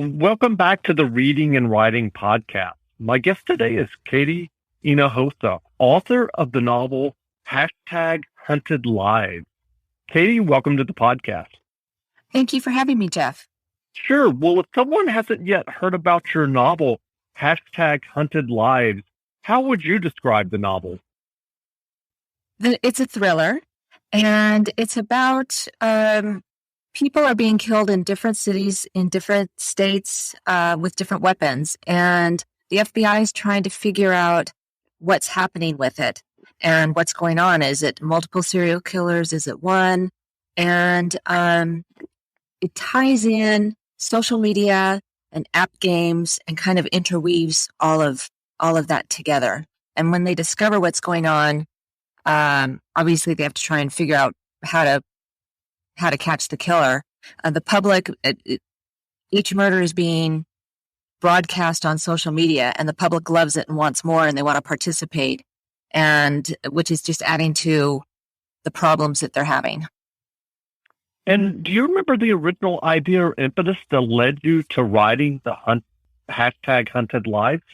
Welcome back to the Reading and Writing Podcast. My guest today is Kady Hinojosa, author of the novel Hunted Lives. Kady, welcome to the podcast. Thank you for having me, Jeff. Sure. Well, if someone hasn't yet heard about your novel, Hunted Lives, how would you describe the novel? It's a thriller, and it's about people are being killed in different cities, in different states, with different weapons. And the FBI is trying to figure out what's happening with it and what's going on. Is it multiple serial killers? Is it one? And it ties in social media and app games and kind of interweaves all of that together. And when they discover what's going on, obviously they have to try and figure out how to catch the killer. The public, each murder is being broadcast on social media, and the public loves it and wants more, and they want to participate, and which is just adding to the problems that they're having. And do you remember the original idea or impetus that led you to writing the Hunted Lives?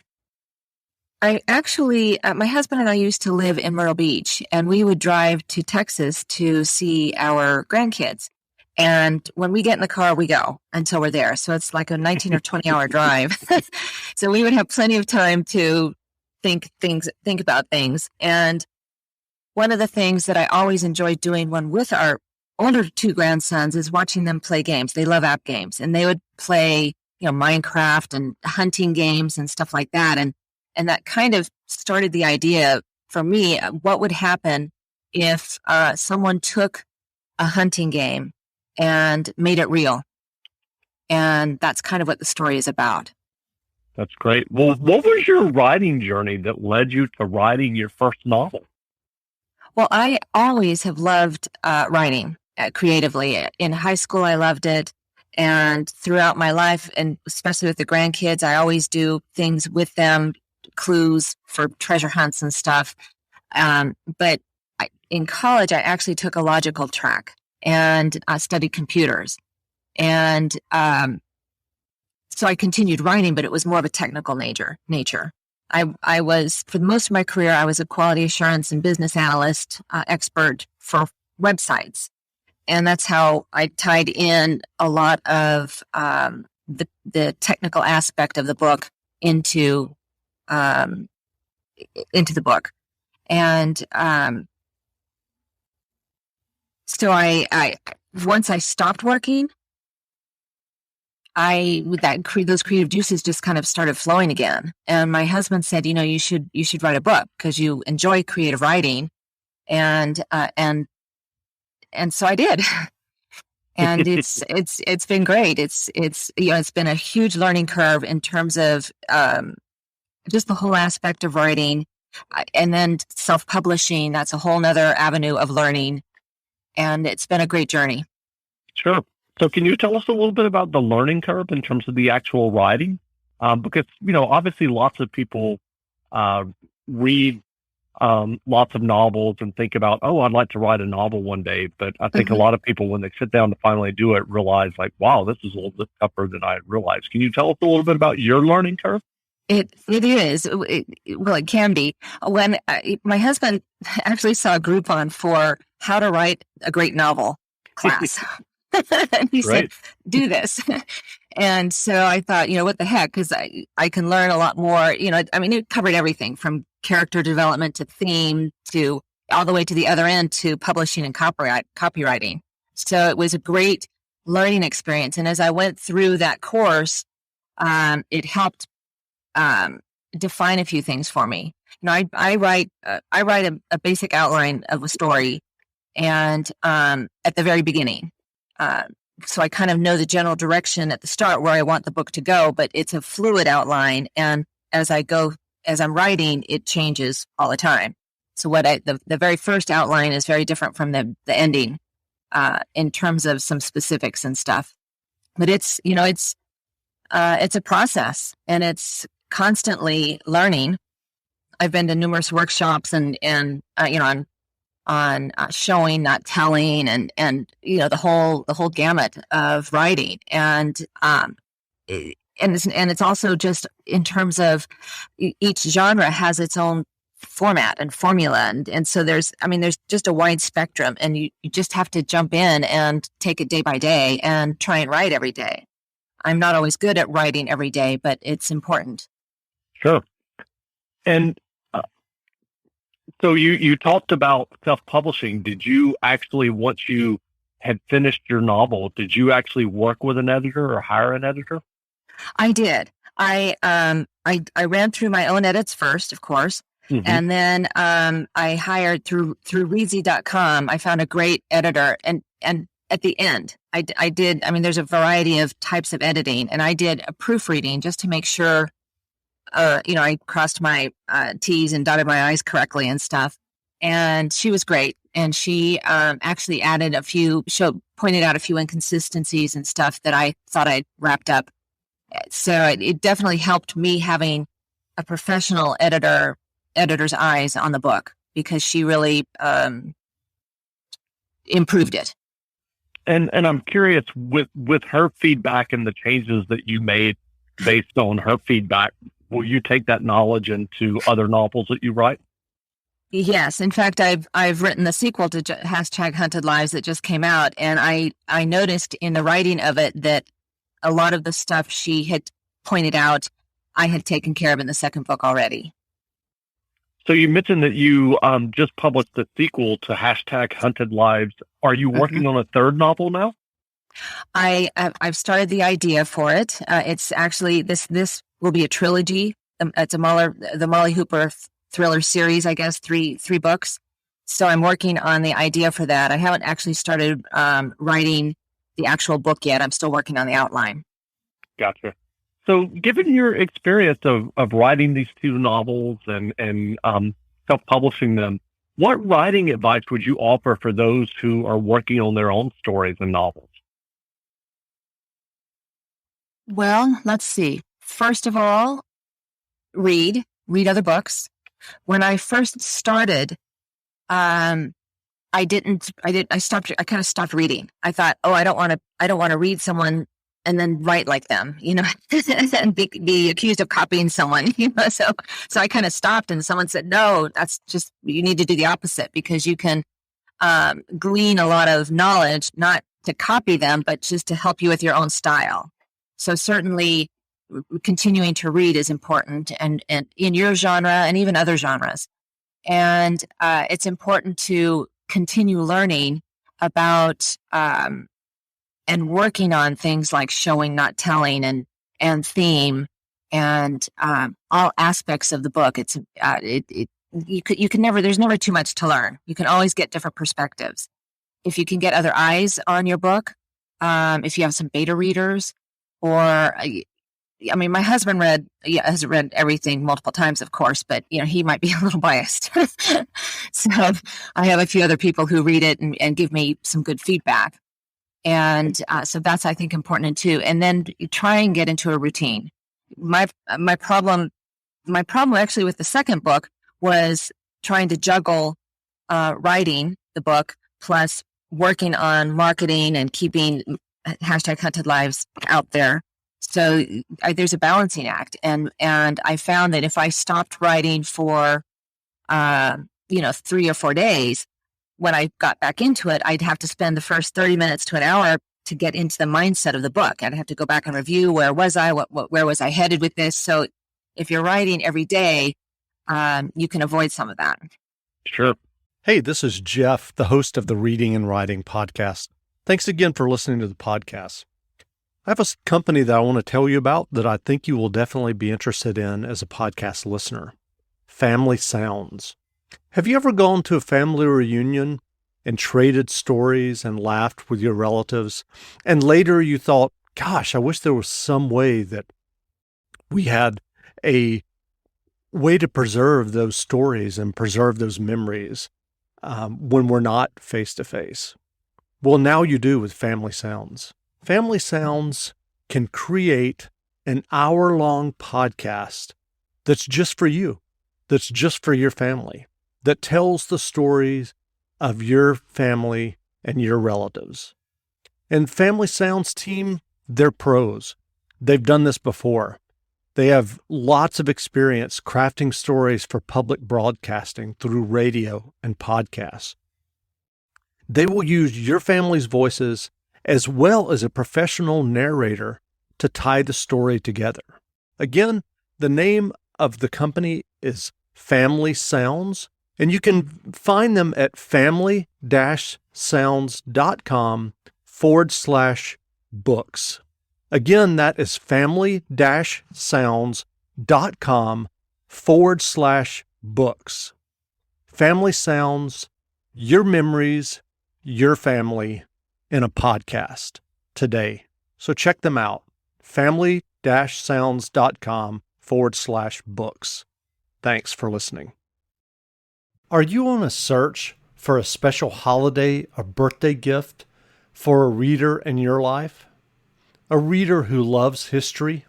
I actually, my husband and I used to live in Myrtle Beach, and we would drive to Texas to see our grandkids. And when we get in the car, we go until we're there. So it's like a 19 or 20 hour drive. So we would have plenty of time to think about things. And one of the things that I always enjoyed doing when with our older two grandsons is watching them play games. They love app games, and they would play, Minecraft and hunting games and stuff like that. And that kind of started the idea for me, what would happen if someone took a hunting game and made it real. And that's kind of what the story is about. That's great. Well, what was your writing journey that led you to writing your first novel? Well, I always have loved writing creatively. In high school, I loved it. And throughout my life, and especially with the grandkids, I always do things with them, clues for treasure hunts and stuff. But in college, I actually took a logical track and studied computers. And so I continued writing, but it was more of a technical nature. I was, for most of my career, I was a quality assurance and business analyst expert for websites. And that's how I tied in a lot of the technical aspect of the book into the book. And so I once I stopped working, those creative juices just kind of started flowing again. And my husband said, you should write a book because you enjoy creative writing, and so I did. And it's been great. It's been a huge learning curve in terms of just the whole aspect of writing, and then self-publishing. That's a whole nother avenue of learning. And it's been a great journey. Sure. So can you tell us a little bit about the learning curve in terms of the actual writing? Because, obviously lots of people read lots of novels and think about, I'd like to write a novel one day. But I think a lot of people, when they sit down to finally do it, realize like, wow, this is a little bit tougher than I realized. Can you tell us a little bit about your learning curve? It is. It can be. When my husband actually saw a Groupon for how to write a great novel class. And he said, do this. And so I thought, what the heck? Because I can learn a lot more. It covered everything from character development to theme to all the way to the other end to publishing and copywriting. So it was a great learning experience. And as I went through that course, it helped define a few things for me. I write a basic outline of a story, and at the very beginning, so I kind of know the general direction at the start where I want the book to go, but it's a fluid outline, and as I'm writing, it changes all the time. So the very first outline is very different from the ending in terms of some specifics and stuff. But it's a process, and it's constantly learning. I've been to numerous workshops and on showing, not telling, and the whole gamut of writing. And and it's also just in terms of each genre has its own format and formula. And so there's just a wide spectrum, and you just have to jump in and take it day by day and try and write every day. I'm not always good at writing every day, but it's important. Sure. And so you talked about self-publishing. Did you actually, once you had finished your novel, did you actually work with an editor or hire an editor? I did. I ran through my own edits first, of course. Mm-hmm. And then I hired through Reedsy.com. I found a great editor, and at the end, I did. There's a variety of types of editing, and I did a proofreading just to make sure, I crossed my T's and dotted my I's correctly and stuff. And she was great, and she actually pointed out a few inconsistencies and stuff that I thought I'd wrapped up. So it definitely helped me having a professional editor's eyes on the book, because she really improved it. And I'm curious, with her feedback and the changes that you made based on her feedback, will you take that knowledge into other novels that you write? Yes. In fact, I've written the sequel to #Hunted Lives that just came out, and I noticed in the writing of it that a lot of the stuff she had pointed out, I had taken care of in the second book already. So you mentioned that you just published the sequel to #Hunted Lives. Are you working on a third novel now? I've started the idea for it. It's actually this will be a trilogy. It's the Molly Hooper thriller series, I guess, three books. So I'm working on the idea for that. I haven't actually started writing the actual book yet. I'm still working on the outline. Gotcha. So given your experience of writing these two novels and self-publishing them, what writing advice would you offer for those who are working on their own stories and novels? Well, let's see. First of all, read other books. When I first started, I kind of stopped reading. I thought, I don't want to read someone and then write like them, and be accused of copying someone, So I kind of stopped, and someone said, no, you need to do the opposite, because you can glean a lot of knowledge, not to copy them, but just to help you with your own style. So certainly continuing to read is important, and in your genre and even other genres. And it's important to continue learning about and working on things like showing, not telling, and theme, and all aspects of the book. It's you can never. There's never too much to learn. You can always get different perspectives. If you can get other eyes on your book, if you have some beta readers, or my husband has read everything multiple times, of course, but he might be a little biased. So I have a few other people who read it and give me some good feedback. And so that's, I think, important too. And then you try and get into a routine. My problem actually with the second book was trying to juggle writing the book plus working on marketing and keeping #Hunted Lives out there. So there's a balancing act, and I found that if I stopped writing for 3 or 4 days, when I got back into it, I'd have to spend the first 30 minutes to an hour to get into the mindset of the book. I'd have to go back and review, where was I, where was I headed with this? So if you're writing every day, you can avoid some of that. Sure. Hey, this is Jeff, the host of the Reading and Writing podcast. Thanks again for listening to the podcast. I have a company that I want to tell you about that I think you will definitely be interested in as a podcast listener. Family Sounds. Have you ever gone to a family reunion and traded stories and laughed with your relatives, and later you thought, gosh, I wish there was some way that we had a way to preserve those stories and preserve those memories when we're not face-to-face? Well, now you do with Family Sounds. Family Sounds can create an hour-long podcast that's just for you, that's just for your family, that tells the stories of your family and your relatives. And Family Sounds team, they're pros. They've done this before. They have lots of experience crafting stories for public broadcasting through radio and podcasts. They will use your family's voices as well as a professional narrator to tie the story together. Again, the name of the company is Family Sounds, and you can find them at family-sounds.com/books. Again, that is family-sounds.com/books. Family Sounds, your memories, your family in a podcast today. So check them out. family-sounds.com/books. Thanks for listening. Are you on a search for a special holiday or birthday gift for a reader in your life? A reader who loves history?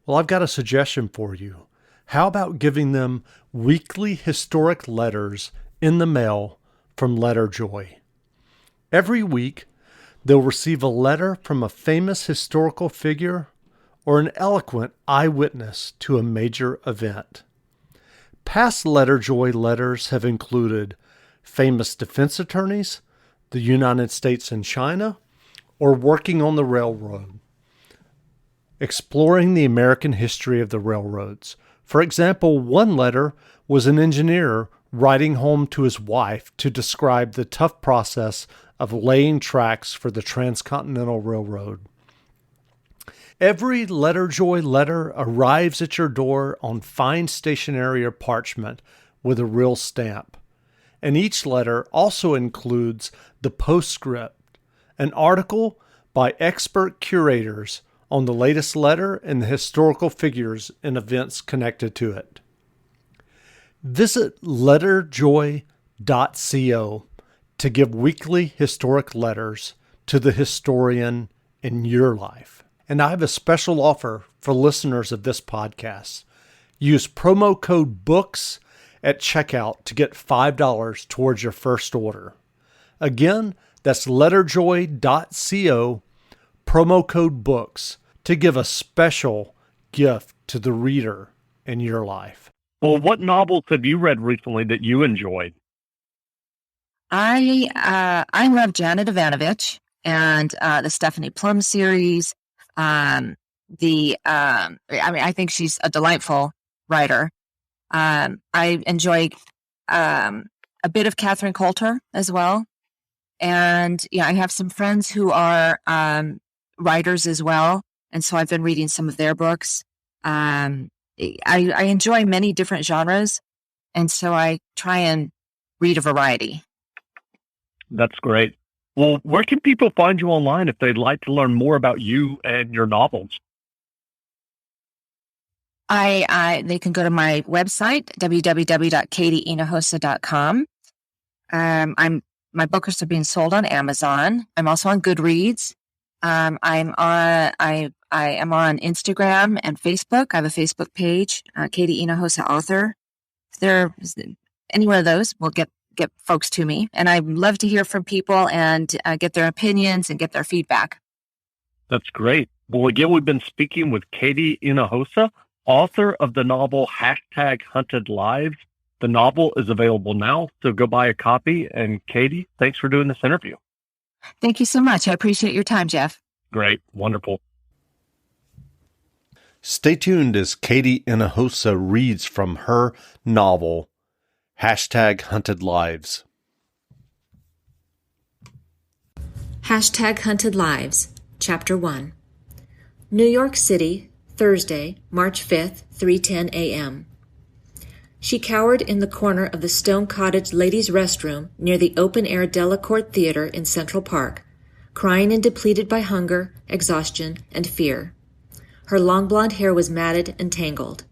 Well, I've got a suggestion for you. How about giving them weekly historic letters in the mail from Letterjoy? Every week, they'll receive a letter from a famous historical figure or an eloquent eyewitness to a major event. Past Letterjoy letters have included famous defense attorneys, the United States and China, or working on the railroad, exploring the American history of the railroads. For example, one letter was an engineer writing home to his wife to describe the tough process of laying tracks for the Transcontinental Railroad. Every Letterjoy letter arrives at your door on fine stationery or parchment with a real stamp. And each letter also includes the postscript, an article by expert curators on the latest letter and the historical figures and events connected to it. Visit letterjoy.co to give weekly historic letters to the historian in your life. And I have a special offer for listeners of this podcast. Use promo code BOOKS at checkout to get $5 towards your first order. Again, that's letterjoy.co, promo code BOOKS, to give a special gift to the reader in your life. Well, what novels have you read recently that you enjoyed? I love Janet Ivanovich and the Stephanie Plum series. I think she's a delightful writer. I enjoy a bit of Catherine Coulter as well. And yeah, I have some friends who are writers as well. And so I've been reading some of their books. I enjoy many different genres. And so I try and read a variety. That's great. Well, where can people find you online if they'd like to learn more about you and your novels? They can go to my website, www.kadyhinojosa.com. My books are being sold on Amazon. I'm also on Goodreads. I am on Instagram and Facebook. I have a Facebook page, Kady Hinojosa author. If there any one of those will get folks to me, and I'd love to hear from people and get their opinions and get their feedback. That's great. Well, again, we've been speaking with Kady Hinojosa, author of the novel #Hunted Lives. The novel is available now, so go buy a copy. And Kady, thanks for doing this interview. Thank you so much. I appreciate your time, Jeff. Great. Wonderful. Stay tuned as Kady Hinojosa reads from her novel, #Hunted Lives. #Hunted Lives, Chapter 1. New York City, Thursday, March 5th, 3:10 a.m. She cowered in the corner of the Stone Cottage ladies' restroom near the open-air Delacorte Theater in Central Park, crying and depleted by hunger, exhaustion, and fear. Her long blonde hair was matted and tangled.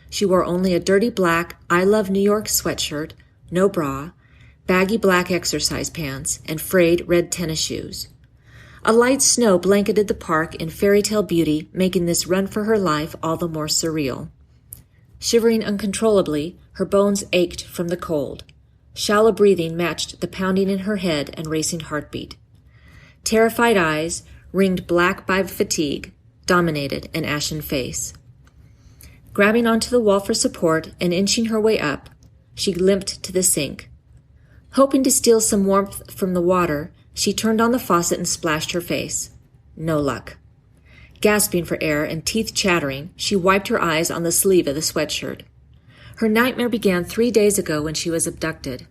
She wore only a dirty black I Love New York sweatshirt, no bra, baggy black exercise pants, and frayed red tennis shoes. A light snow blanketed the park in fairy tale beauty, making this run for her life all the more surreal. Shivering uncontrollably, her bones ached from the cold. Shallow breathing matched the pounding in her head and racing heartbeat. Terrified eyes, ringed black by fatigue, dominated an ashen face. Grabbing onto the wall for support and inching her way up, she limped to the sink. Hoping to steal some warmth from the water, she turned on the faucet and splashed her face. No luck. Gasping for air and teeth chattering, she wiped her eyes on the sleeve of the sweatshirt. Her nightmare began 3 days ago when she was abducted.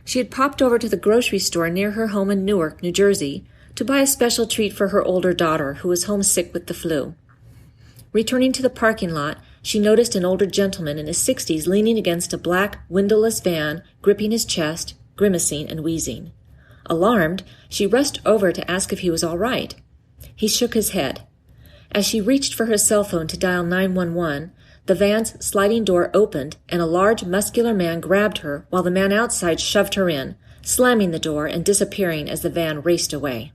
She had popped over to the grocery store near her home in Newark, New Jersey, to buy a special treat for her older daughter who was homesick with the flu. Returning to the parking lot, she noticed an older gentleman in his 60s leaning against a black, windowless van, gripping his chest, grimacing and wheezing. Alarmed, she rushed over to ask if he was all right. He shook his head. As she reached for her cell phone to dial 911, the van's sliding door opened and a large, muscular man grabbed her while the man outside shoved her in, slamming the door and disappearing as the van raced away.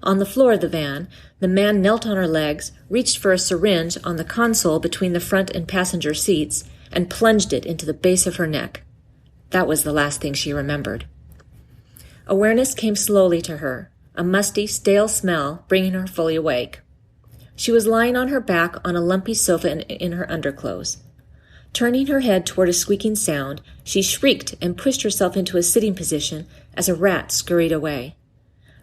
On the floor of the van, the man knelt on her legs, reached for a syringe on the console between the front and passenger seats, and plunged it into the base of her neck. That was the last thing she remembered. Awareness came slowly to her, a musty, stale smell bringing her fully awake. She was lying on her back on a lumpy sofa in her underclothes. Turning her head toward a squeaking sound, she shrieked and pushed herself into a sitting position as a rat scurried away.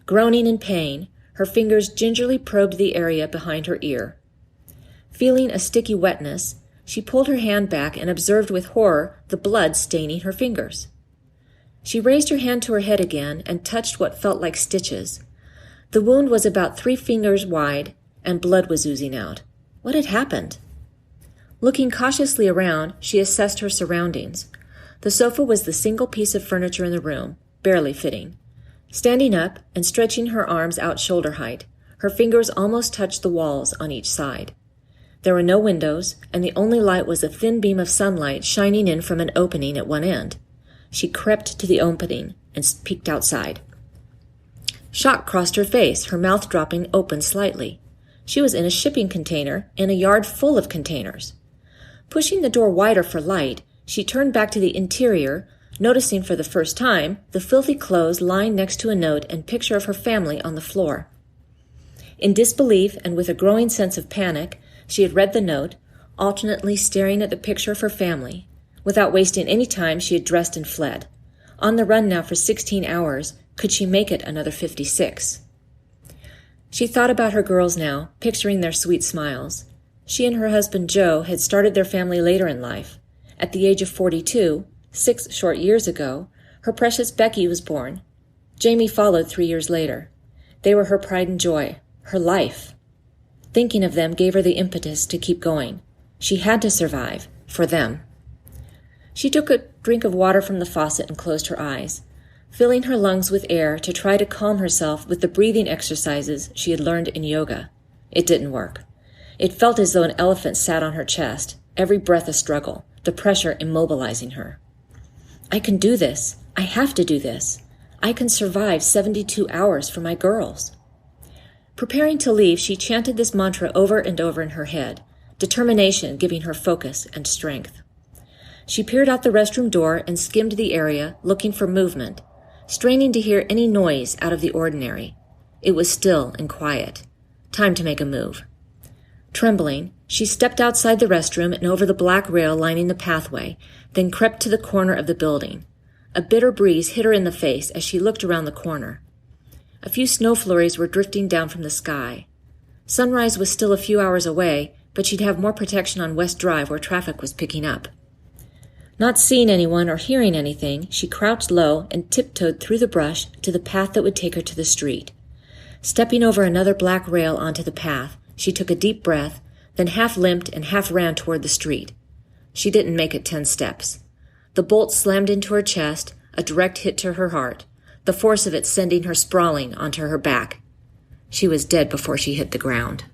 Groaning in pain, her fingers gingerly probed the area behind her ear. Feeling a sticky wetness, she pulled her hand back and observed with horror the blood staining her fingers. She raised her hand to her head again and touched what felt like stitches. The wound was about 3 fingers wide, and blood was oozing out. What had happened? Looking cautiously around, she assessed her surroundings. The sofa was the single piece of furniture in the room, barely fitting. Standing up and stretching her arms out shoulder height, her fingers almost touched the walls on each side. There were no windows, and the only light was a thin beam of sunlight shining in from an opening at one end. She crept to the opening and peeked outside. Shock crossed her face, her mouth dropping open slightly. She was in a shipping container in a yard full of containers. Pushing the door wider for light, she turned back to the interior, noticing for the first time the filthy clothes lying next to a note and picture of her family on the floor. In disbelief and with a growing sense of panic, she had read the note, alternately staring at the picture of her family. Without wasting any time, she had dressed and fled. On the run now for 16 hours, could she make it another 56? She thought about her girls now, picturing their sweet smiles. She and her husband Joe had started their family later in life. At the age of 42, 6 short years ago, her precious Becky was born. Jamie followed 3 years later. They were her pride and joy, her life. Thinking of them gave her the impetus to keep going. She had to survive, for them. She took a drink of water from the faucet and closed her eyes, filling her lungs with air to try to calm herself with the breathing exercises she had learned in yoga. It didn't work. It felt as though an elephant sat on her chest, every breath a struggle, the pressure immobilizing her. I can do this. I have to do this. I can survive 72 hours for my girls. Preparing to leave, she chanted this mantra over and over in her head, determination giving her focus and strength. She peered out the restroom door and skimmed the area, looking for movement, straining to hear any noise out of the ordinary. It was still and quiet. Time to make a move. Trembling, she stepped outside the restroom and over the black rail lining the pathway, then crept to the corner of the building. A bitter breeze hit her in the face as she looked around the corner. A few snow flurries were drifting down from the sky. Sunrise was still a few hours away, but she'd have more protection on West Drive where traffic was picking up. Not seeing anyone or hearing anything, she crouched low and tiptoed through the brush to the path that would take her to the street. Stepping over another black rail onto the path, she took a deep breath, then half limped and half ran toward the street. She didn't make it 10 steps. The bolt slammed into her chest, a direct hit to her heart, the force of it sending her sprawling onto her back. She was dead before she hit the ground.